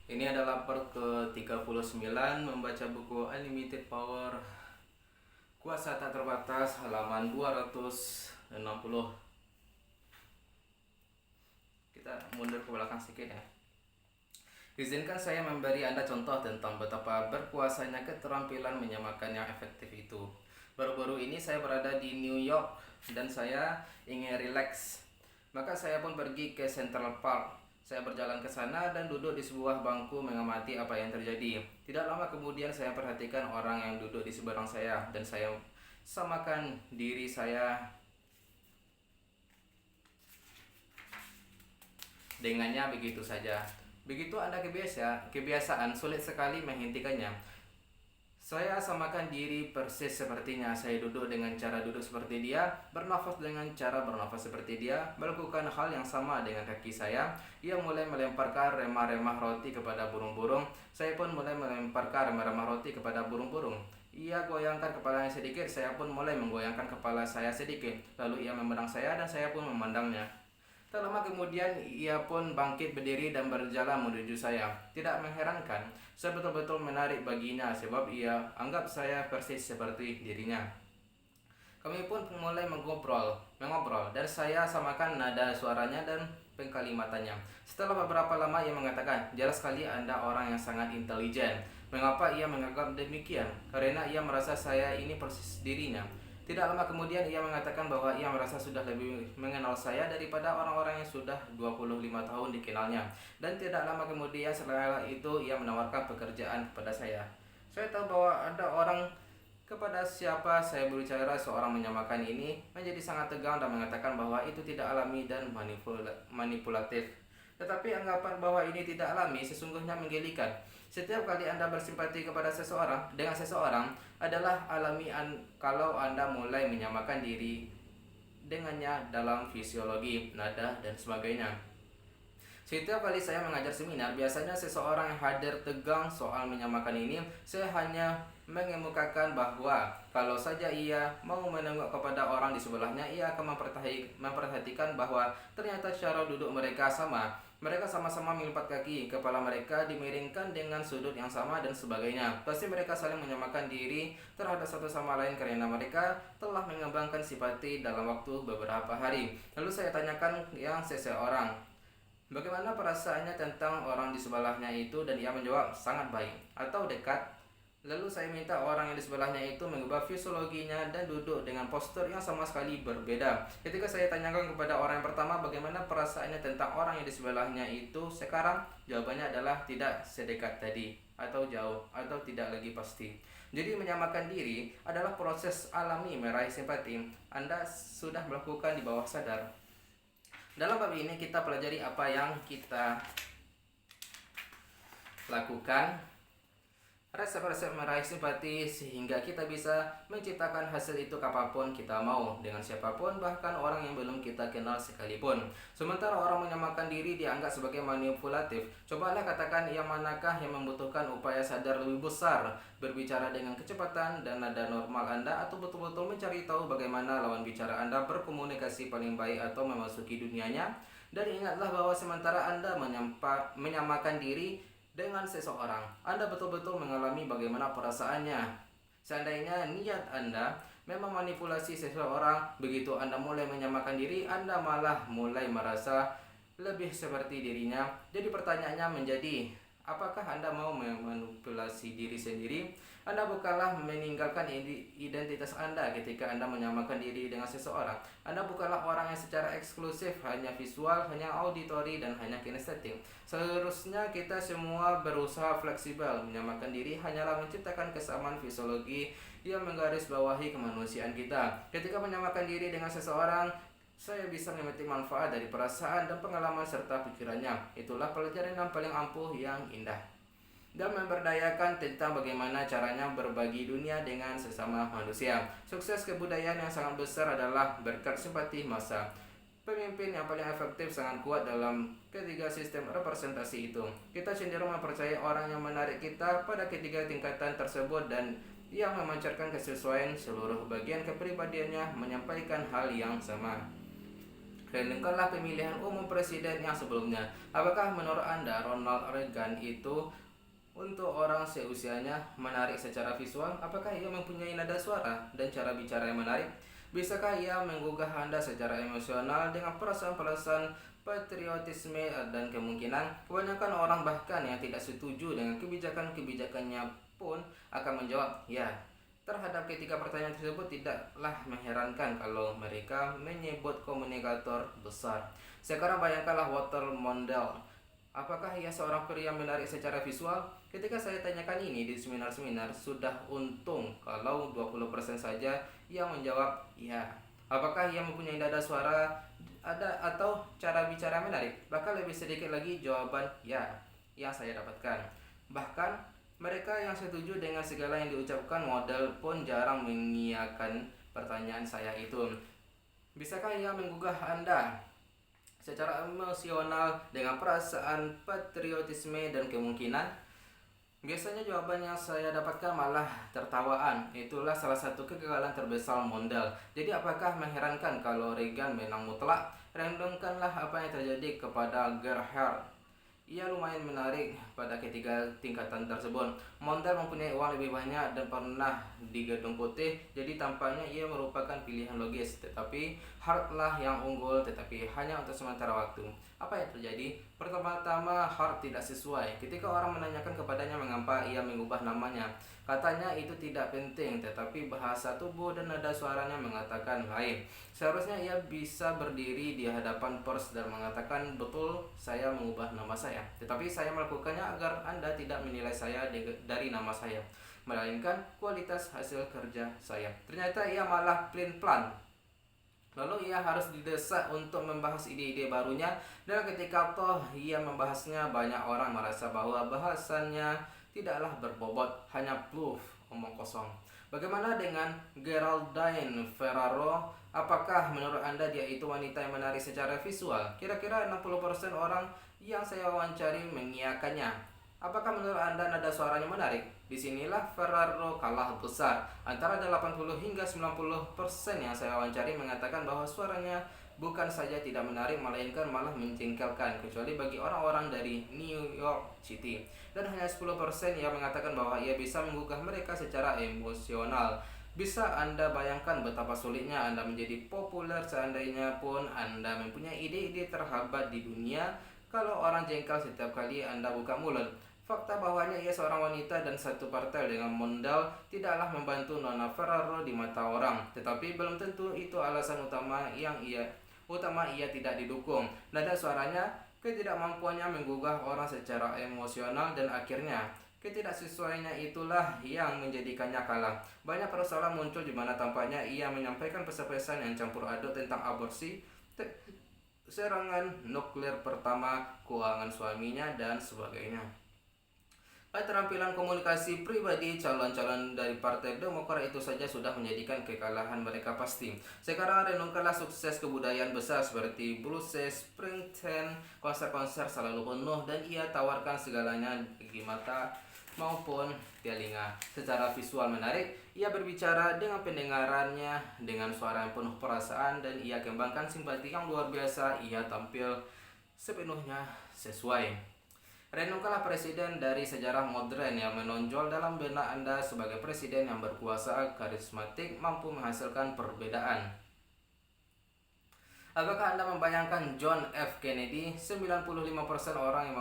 Ini adalah part ke-39 membaca buku Unlimited Power Kuasa Tak Terbatas halaman 260. Kita mundur ke belakang sedikit ya. Izinkan saya memberi Anda contoh tentang betapa berkuasanya keterampilan menyamakan yang efektif itu. Baru-baru ini saya berada di New York dan saya ingin rileks. Maka saya pun pergi ke Central Park. Saya berjalan ke sana dan duduk di sebuah bangku mengamati apa yang terjadi. Tidak lama kemudian saya perhatikan orang yang duduk di seberang saya dan saya samakan diri saya dengannya begitu saja. Begitu Anda kebiasaan sulit sekali menghentikannya. Saya samakan diri persis sepertinya. Saya duduk dengan cara duduk seperti dia, bernafas dengan cara bernafas seperti dia, melakukan hal yang sama dengan kaki saya. Ia mulai melemparkan remah-remah roti kepada burung-burung. Saya pun mulai melemparkan remah-remah roti kepada burung-burung. Ia goyangkan kepalanya sedikit, saya pun mulai menggoyangkan kepala saya sedikit. Lalu ia memandang saya dan saya pun memandangnya. Tak lama kemudian ia pun bangkit berdiri dan berjalan menuju saya. Tidak mengherankan, saya betul-betul menarik baginya sebab ia anggap saya persis seperti dirinya. Kami pun mulai mengobrol dan saya samakan nada suaranya dan pengkalimatannya. Setelah beberapa lama ia mengatakan, "Jelas sekali Anda orang yang sangat intelijen." Mengapa ia menganggap demikian? Karena ia merasa saya ini persis dirinya. Tidak lama kemudian ia mengatakan bahwa ia merasa sudah lebih mengenal saya daripada orang-orang yang sudah 25 tahun dikenalnya. Dan tidak lama kemudian setelah itu ia menawarkan pekerjaan kepada saya. Saya tahu bahwa ada orang kepada siapa saya berbicara. Seorang menyamakan ini menjadi sangat tegang dan mengatakan bahwa itu tidak alami dan manipulatif. Tetapi anggapan bahwa ini tidak alami sesungguhnya menggelikan. Setiap kali Anda bersimpati kepada dengan seseorang adalah alami kalau Anda mulai menyamakan diri dengannya dalam fisiologi, nada, dan sebagainya. Setiap kali saya mengajar seminar, biasanya seseorang yang hadir tegang soal menyamakan ini. Saya hanya mengemukakan bahwa kalau saja ia mau menengok kepada orang di sebelahnya, ia akan memperhatikan bahwa ternyata cara duduk mereka sama. Mereka sama-sama melipat kaki, kepala mereka dimiringkan dengan sudut yang sama dan sebagainya. Pasti mereka saling menyamakan diri terhadap satu sama lain karena mereka telah mengembangkan simpati dalam waktu beberapa hari. Lalu saya tanyakan yang seseorang, bagaimana perasaannya tentang orang di sebelahnya itu, dan ia menjawab sangat baik atau dekat. Lalu saya minta orang yang di sebelahnya itu mengubah fisiologinya dan duduk dengan postur yang sama sekali berbeda. Ketika saya tanyakan kepada orang yang pertama bagaimana perasaannya tentang orang yang di sebelahnya itu sekarang, jawabannya adalah tidak sedekat tadi, atau jauh, atau tidak lagi pasti. Jadi menyamakan diri adalah proses alami meraih simpati. Anda sudah melakukan di bawah sadar. Dalam bab ini kita pelajari apa yang kita lakukan resep-resep meraih simpati sehingga kita bisa menciptakan hasil itu kapanpun kita mau, dengan siapapun, bahkan orang yang belum kita kenal sekalipun. Sementara orang menyamakan diri dianggap sebagai manipulatif. Cobalah katakan yang manakah yang membutuhkan upaya sadar lebih besar, berbicara dengan kecepatan dan nada normal Anda, atau betul-betul mencari tahu bagaimana lawan bicara Anda berkomunikasi paling baik atau memasuki dunianya. Dan ingatlah bahwa sementara Anda menyamakan diri dengan seseorang, Anda betul-betul mengalami bagaimana perasaannya. Seandainya niat Anda memang manipulasi seseorang, begitu Anda mulai menyamakan diri, Anda malah mulai merasa lebih seperti dirinya. Jadi pertanyaannya menjadi, apakah Anda mau memanipulasi diri sendiri? Anda bukanlah meninggalkan identitas Anda ketika Anda menyamakan diri dengan seseorang. Anda bukanlah orang yang secara eksklusif hanya visual, hanya auditori, dan hanya kinestetik. Seharusnya kita semua berusaha fleksibel. Menyamakan diri hanyalah menciptakan kesamaan fisiologi yang menggarisbawahi kemanusiaan kita. Ketika menyamakan diri dengan seseorang, saya bisa memetik manfaat dari perasaan dan pengalaman serta pikirannya. Itulah pelajaran yang paling ampuh yang indah, dan memberdayakan tentang bagaimana caranya berbagi dunia dengan sesama manusia. Sukses kebudayaan yang sangat besar adalah berkat simpati massa. Pemimpin yang paling efektif sangat kuat dalam ketiga sistem representasi itu. Kita cenderung mempercayai orang yang menarik kita pada ketiga tingkatan tersebut dan yang memancarkan kesesuaian seluruh bagian kepribadiannya menyampaikan hal yang sama. Renungkanlah pemilihan umum presiden yang sebelumnya. Apakah menurut Anda Ronald Reagan itu untuk orang seusianya menarik secara visual? Apakah ia mempunyai nada suara dan cara bicara yang menarik? Bisakah ia menggugah Anda secara emosional dengan perasaan-perasaan patriotisme dan kemungkinan kebanyakan orang bahkan yang tidak setuju dengan kebijakan-kebijakannya pun akan menjawab ya. Terhadap ketiga pertanyaan tersebut tidaklah mengherankan kalau mereka menyebut komunikator besar. Sekarang bayangkanlah Walter Mondale. Apakah ia seorang pria yang menarik secara visual? Ketika saya tanyakan ini di seminar-seminar, sudah untung kalau 20% saja yang menjawab ya. Apakah ia mempunyai nada suara atau cara bicara yang menarik? Bahkan lebih sedikit lagi jawaban ya yang saya dapatkan. Bahkan mereka yang setuju dengan segala yang diucapkan model pun jarang mengiyakan pertanyaan saya itu. Bisakah ia menggugah Anda secara emosional dengan perasaan patriotisme dan kemungkinan? Biasanya jawaban yang saya dapatkan malah tertawaan. Itulah salah satu kegagalan terbesar Mondale. Jadi apakah mengherankan kalau Reagan menang mutlak? Renungkanlah apa yang terjadi kepada Gerhard. Ia lumayan menarik pada ketiga tingkatan tersebut. Mondale mempunyai uang lebih banyak dan pernah di Gedung Putih, jadi tampaknya ia merupakan pilihan logis. Tetapi Hart-lah yang unggul, tetapi hanya untuk sementara waktu. Apa yang terjadi? Pertama-tama Hart tidak sesuai. Ketika orang menanyakan kepadanya mengapa ia mengubah namanya, katanya itu tidak penting, tetapi bahasa tubuh dan nada suaranya mengatakan lain. Seharusnya ia bisa berdiri di hadapan pers dan mengatakan, betul, saya mengubah nama saya. Tetapi saya melakukannya agar Anda tidak menilai saya dari nama saya, melainkan kualitas hasil kerja saya. Ternyata ia malah plan-plan. Lalu ia harus didesak untuk membahas ide-ide barunya, dan ketika toh ia membahasnya, banyak orang merasa bahwa bahasannya tidaklah berbobot, hanya bluff, omong kosong. Bagaimana dengan Geraldine Ferraro? Apakah menurut Anda dia itu wanita yang menarik secara visual? Kira-kira 60% orang yang saya wawancari mengiyakannya. Apakah menurut Anda nada suaranya menarik? Disinilah Ferraro kalah besar. Antara 80 hingga 90% yang saya wawancari mengatakan bahwa suaranya bukan saja tidak menarik, melainkan malah menjengkelkan, kecuali bagi orang-orang dari New York City. Dan hanya 10% yang mengatakan bahwa ia bisa menggugah mereka secara emosional. Bisa Anda bayangkan betapa sulitnya Anda menjadi populer seandainya pun Anda mempunyai ide-ide terhebat di dunia kalau orang jengkel setiap kali Anda buka mulut. Fakta bahwanya ia seorang wanita dan satu partai dengan Mondale tidaklah membantu Nona Ferraro di mata orang, tetapi belum tentu itu alasan utama ia tidak didukung. Nada suaranya, ketidakmampuannya menggugah orang secara emosional, dan akhirnya ketidaksesuaiannya itulah yang menjadikannya kalah. Banyak persoalan muncul di mana tampaknya ia menyampaikan pesan-pesan yang campur aduk tentang aborsi, serangan nuklir pertama, keuangan suaminya, dan sebagainya. Keterampilan komunikasi pribadi calon-calon dari Partai Demokrat itu saja sudah menjadikan kekalahan mereka pasti. Sekarang renungkanlah sukses kebudayaan besar seperti Brussels, Springsteen, konser-konser selalu penuh dan ia tawarkan segalanya bagi mata maupun telinga. Secara visual menarik, ia berbicara dengan pendengarannya dengan suara yang penuh perasaan dan ia kembangkan simpati yang luar biasa. Ia tampil sepenuhnya sesuai. Renungkanlah presiden dari sejarah modern yang menonjol dalam benak Anda sebagai presiden yang berkuasa, karismatik, mampu menghasilkan perbedaan. Apakah Anda membayangkan John F. Kennedy? 95% orang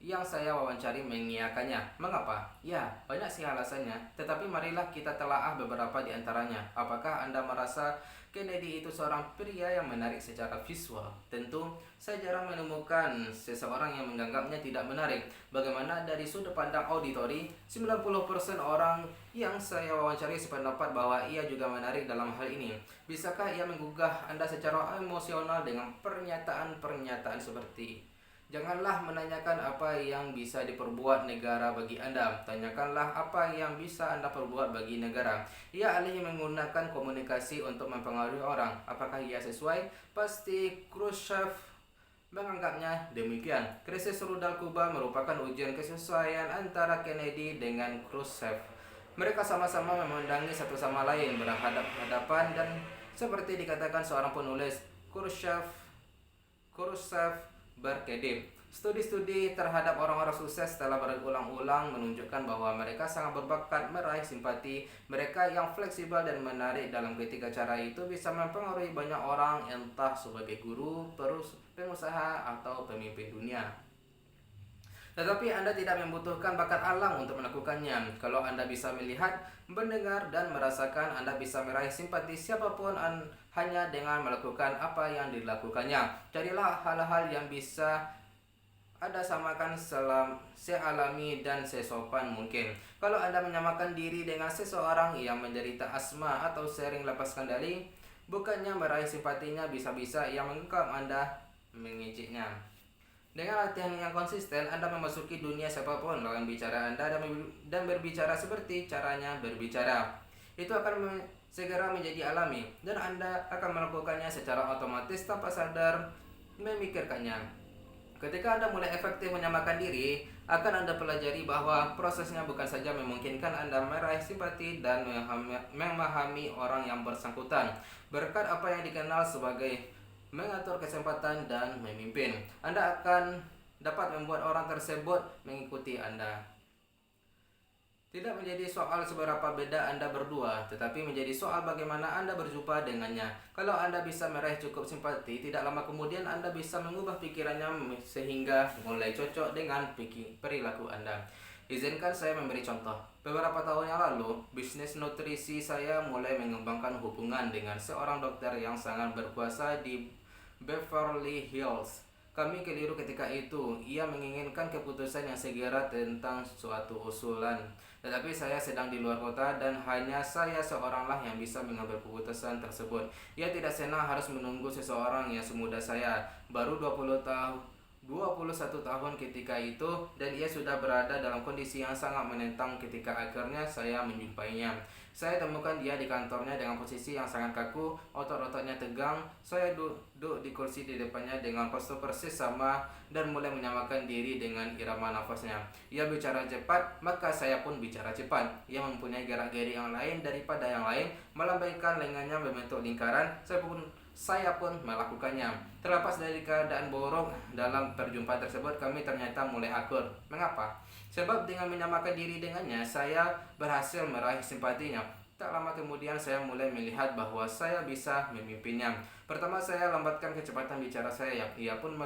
yang saya wawancari mengiyakannya. Mengapa? Ya, banyak sih alasannya, tetapi marilah kita telaah beberapa di antaranya. Apakah Anda merasa Kennedy itu seorang pria yang menarik secara visual? Tentu, saya jarang menemukan seseorang yang menganggapnya tidak menarik. Bagaimana dari sudut pandang auditori, 90% orang yang saya wawancari sependapat bahwa ia juga menarik dalam hal ini. Bisakah ia menggugah Anda secara emosional dengan pernyataan-pernyataan seperti, janganlah menanyakan apa yang bisa diperbuat negara bagi Anda, tanyakanlah apa yang bisa Anda perbuat bagi negara. Ia alih menggunakan komunikasi untuk mempengaruhi orang. Apakah ia sesuai? Pasti Khrushchev menganggapnya demikian. Krisis rudal Kuba merupakan ujian kesesuaian antara Kennedy dengan Khrushchev. Mereka sama-sama memandangi satu sama lain berhadapan-hadapan dan seperti dikatakan seorang penulis, Khrushchev Khrushchev berkedip. Studi-studi terhadap orang-orang sukses telah berulang-ulang menunjukkan bahwa mereka sangat berbakat meraih simpati. Mereka yang fleksibel dan menarik dalam ketiga cara itu bisa mempengaruhi banyak orang, entah sebagai guru, pengusaha, atau pemimpin dunia. Tetapi Anda tidak membutuhkan bakat alam untuk melakukannya. Kalau Anda bisa melihat, mendengar, dan merasakan, Anda bisa meraih simpati siapapun hanya dengan melakukan apa yang dilakukannya. Carilah hal-hal yang bisa Anda samakan sealami dan sesopan mungkin. Kalau Anda menyamakan diri dengan seseorang yang menderita asma atau sering lepas kendali, bukannya meraih simpatinya, bisa-bisa yang mengungkap Anda mengejeknya. Dengan latihan yang konsisten, Anda memasuki dunia siapapun lawan bicara Anda dan berbicara seperti caranya berbicara. Itu akan segera menjadi alami dan Anda akan melakukannya secara otomatis tanpa sadar memikirkannya. Ketika Anda mulai efektif menyamakan diri, akan Anda pelajari bahwa prosesnya bukan saja memungkinkan Anda meraih simpati dan memahami orang yang bersangkutan. Berkat apa yang dikenal sebagai mengatur kesempatan dan memimpin, Anda akan dapat membuat orang tersebut mengikuti Anda. Tidak menjadi soal seberapa beda Anda berdua, tetapi menjadi soal bagaimana Anda berjumpa dengannya. Kalau Anda bisa meraih cukup simpati, tidak lama kemudian Anda bisa mengubah pikirannya sehingga mulai cocok dengan perilaku Anda. Izinkan saya memberi contoh. Beberapa tahun yang lalu, bisnis nutrisi saya mulai mengembangkan hubungan dengan seorang dokter yang sangat berkuasa di Beverly Hills. Kami keliru ketika itu. Ia menginginkan keputusan yang segera tentang suatu usulan. Tetapi saya sedang di luar kota dan hanya saya seoranglah yang bisa mengambil keputusan tersebut. Ia tidak senang harus menunggu seseorang yang semuda saya, baru 21 tahun ketika itu, dan ia sudah berada dalam kondisi yang sangat menentang ketika akhirnya saya menjumpainya. Saya temukan dia di kantornya dengan posisi yang sangat kaku, otot-ototnya tegang. Saya duduk di kursi di depannya dengan postur persis sama dan mulai menyamakan diri dengan irama nafasnya. Ia bicara cepat, maka saya pun bicara cepat. Ia mempunyai gerak-gerik yang lain daripada yang lain, melambaikan lengannya membentuk lingkaran. Saya pun melakukannya. Terlepas dari keadaan buruk dalam perjumpaan tersebut, kami ternyata mulai akur. Mengapa? Sebab dengan menyamakan diri dengannya, saya berhasil meraih simpatinya. Tak lama kemudian saya mulai melihat bahwa saya bisa memimpinnya. Pertama saya lambatkan kecepatan bicara saya. Ia pun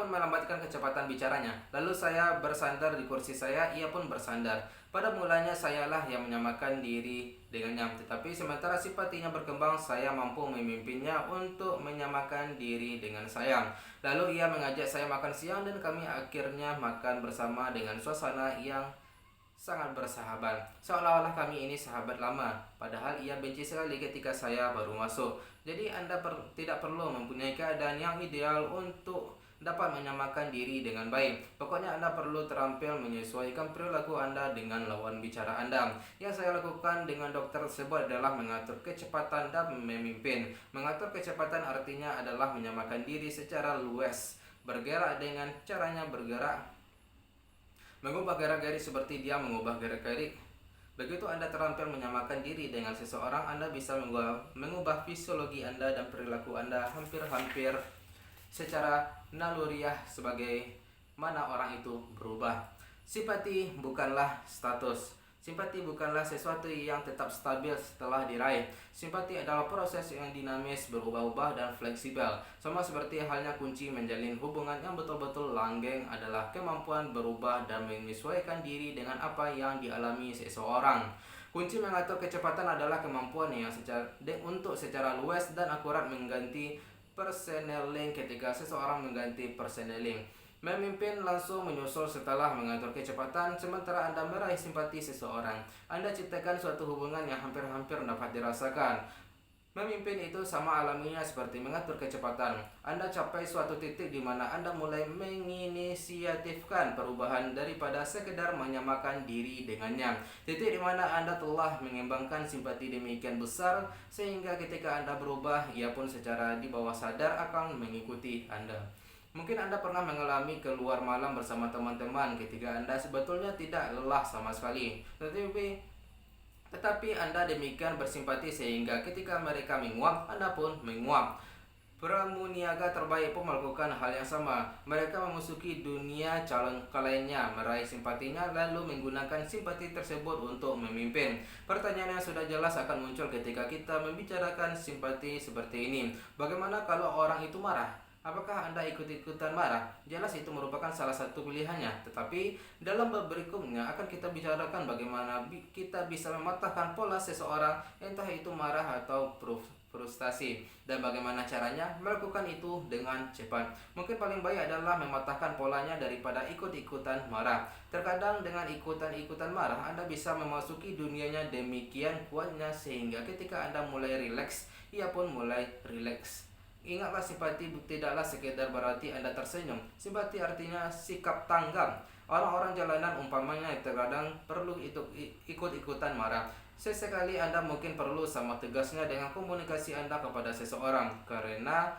melambatkan kecepatan bicaranya. Lalu saya bersandar di kursi saya, ia pun bersandar. Pada mulanya sayalah yang menyamakan diri dengannya, tetapi sementara simpatinya berkembang, saya mampu memimpinnya untuk menyamakan diri dengan saya. Lalu ia mengajak saya makan siang dan kami akhirnya makan bersama dengan suasana yang sangat bersahabat. Seolah-olah kami ini sahabat lama, padahal ia benci sekali ketika saya baru masuk. Jadi Anda tidak perlu mempunyai keadaan yang ideal untuk dapat menyamakan diri dengan baik. Pokoknya Anda perlu terampil menyesuaikan perilaku Anda dengan lawan bicara Anda. Yang saya lakukan dengan dokter tersebut adalah mengatur kecepatan dan memimpin. Mengatur kecepatan artinya adalah menyamakan diri secara luas. Bergerak dengan caranya bergerak. Mengubah gerak-gerik seperti dia mengubah gerak-gerik. Begitu Anda terampil menyamakan diri dengan seseorang, Anda bisa mengubah fisiologi Anda dan perilaku Anda hampir-hampir secara naluriah sebagai mana orang itu berubah. Simpati bukanlah status. Simpati bukanlah sesuatu yang tetap stabil setelah diraih. Simpati adalah proses yang dinamis, berubah-ubah dan fleksibel. Sama seperti halnya kunci menjalin hubungan yang betul-betul langgeng adalah kemampuan berubah dan menyesuaikan diri dengan apa yang dialami seseorang. Kunci mengatur kecepatan adalah kemampuan yang untuk secara luas dan akurat mengganti personeling ketika seseorang mengganti personeling. Memimpin langsung menyusul setelah mengatur kecepatan, sementara Anda meraih simpati seseorang. Anda ciptakan suatu hubungan yang hampir-hampir dapat dirasakan. Memimpin itu sama alaminya seperti mengatur kecepatan. Anda capai suatu titik di mana Anda mulai menginisiatifkan perubahan daripada sekedar menyamakan diri dengannya. Titik di mana Anda telah mengembangkan simpati demikian besar sehingga ketika Anda berubah, ia pun secara di bawah sadar akan mengikuti Anda. Mungkin Anda pernah mengalami keluar malam bersama teman-teman ketika Anda sebetulnya tidak lelah sama sekali. Tetapi Anda demikian bersimpati sehingga ketika mereka menguap, Anda pun menguap. Pramuniaga terbaik pun melakukan hal yang sama. Mereka memasuki dunia calon kliennya, meraih simpatinya, lalu menggunakan simpati tersebut untuk memimpin. Pertanyaan yang sudah jelas akan muncul ketika kita membicarakan simpati seperti ini. Bagaimana kalau orang itu marah? Apakah Anda ikut-ikutan marah? Jelas itu merupakan salah satu pilihannya. Tetapi dalam bab berikutnya akan kita bicarakan bagaimana kita bisa mematahkan pola seseorang, entah itu marah atau frustasi, dan bagaimana caranya melakukan itu dengan cepat. Mungkin paling baik adalah mematahkan polanya daripada ikut-ikutan marah. Terkadang dengan ikutan-ikutan marah Anda bisa memasuki dunianya demikian kuatnya sehingga ketika Anda mulai rileks, ia pun mulai rileks. Ingatlah, simpati tidaklah sekedar berarti Anda tersenyum. Simpati artinya sikap tanggap. Orang-orang jalanan umpamanya terkadang perlu ikut-ikutan marah. Sesekali Anda mungkin perlu sama tegasnya dengan komunikasi Anda kepada seseorang, karena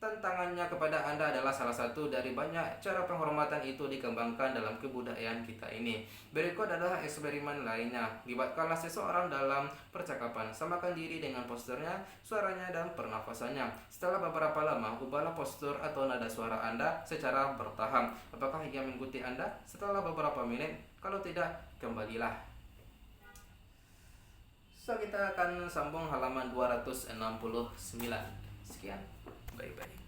tantangannya kepada Anda adalah salah satu dari banyak cara penghormatan itu dikembangkan dalam kebudayaan kita ini. Berikut adalah eksperimen lainnya. Libatkanlah seseorang dalam percakapan. Samakan diri dengan posturnya, suaranya, dan pernafasannya. Setelah beberapa lama, ubahlah postur atau nada suara Anda secara bertahap. Apakah ia mengikuti Anda? Setelah beberapa menit, kalau tidak, kembalilah. So, kita akan sambung halaman 269. Sekian. Bye-bye.